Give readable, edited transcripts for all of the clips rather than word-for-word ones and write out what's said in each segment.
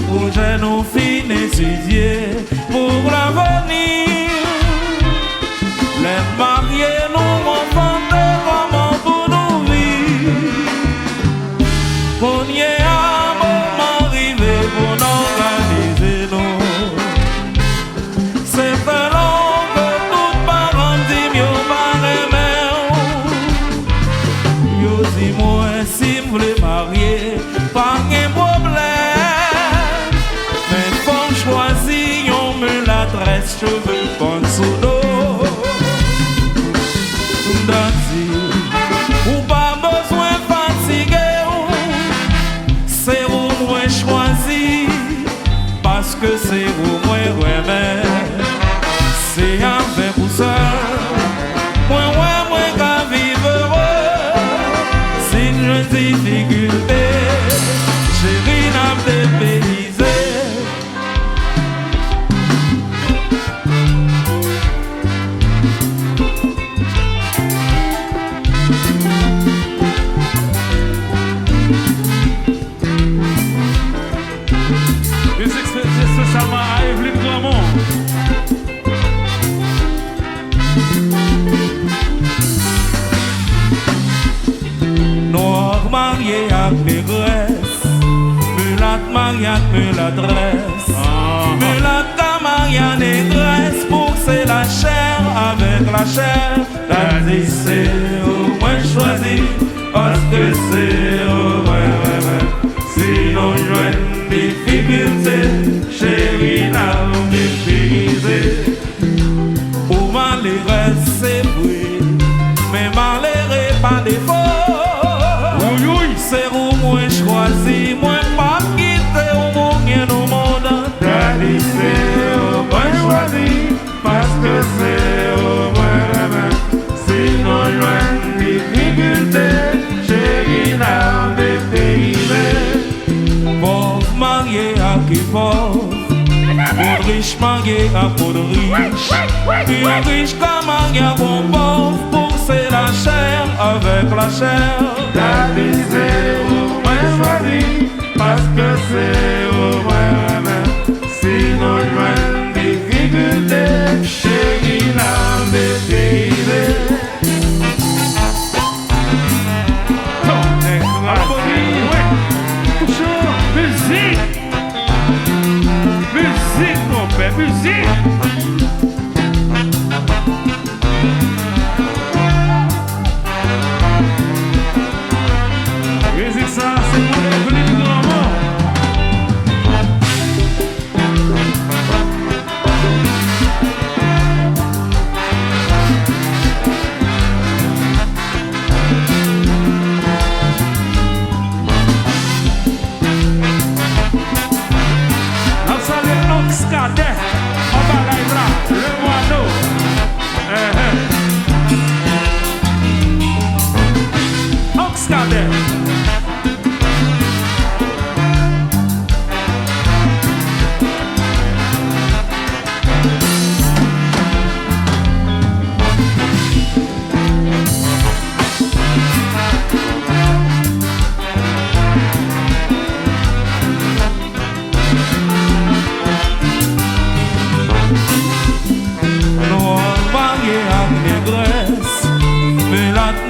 projet nous fin étudier pour l'avenir. Les mariés nous montrent comment pour nous vivre. Premier à moment arrivé pour nous organiser nous. C'est fait long que tout parents disent yo pas aimer. Yo dis moi si vous voulez marier, pas de problème. Mais faut choisir yon mulâtresse cheveux bon sous dos. Ou pas besoin fatigué, c'est où moi choisi, parce que c'est où moi remets. C'est avec vous seul, moi qu'à vivre heureux. Si je difficulté, chérie n'a dépaysé. Spécialement à Evelyne Gramont. Noir marié à négresse, mulâtre marié à mulâtresse, mulâtre marié à négresse, pour c'est la chair avec la chair. La vie c'est au moins choisi, parce que c'est au moins. Sinon je vois une difficulté, chérie n'a méprisé. Pour malheureux c'est oui, mais malheureux pas défaut. C'est où moi choisi, moi pas quitter au monde au monde. T'as dit c'est au moins choisi, parce que c'est au moins. Sinon je vois une difficulté, chérie n'a méprisé. Pauvre marié à qui pauvre, pour riche marié à pour riche. Puis un riche comme marié à bon pauvre, pour c'est la chair avec la chair. La vie c'est au moins choisi, parce que c'est au moins. Sinon je vois une difficulté, chérie n'a méprisé. Musique! Musique, mon père, musique! Musique, ça, c'est pour Evelyne Gramont. Cadet, on va là, le moineau. Ox Cadet.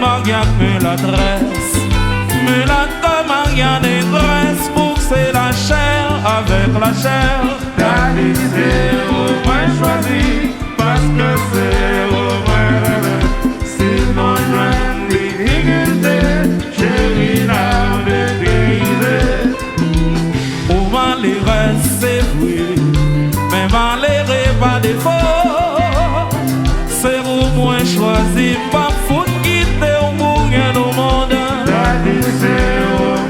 Marié à mulâtresse, mulâtre marié à négresse, pour c'est la chair avec la chair. La vie c'est au moins choisi, parce que c'est au moins. Sinon je vois une difficulté, chérie n'a méprisé. Pour malheureux c'est oui, mais malheureux pas défaut. C'est au moins choisi, pas foutre. C'est au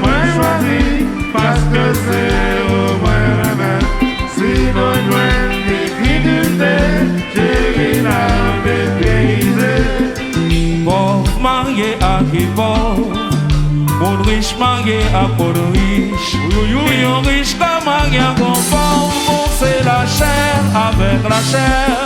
moins choisi, parce que c'est au moins. Sinon je vois une difficulté, chérie n'a méprisé. Pauvre marié à qui pauvre, bon riche marié à bon riche. Et un riche comme marié à bon pauvre, c'est la chair avec la chair.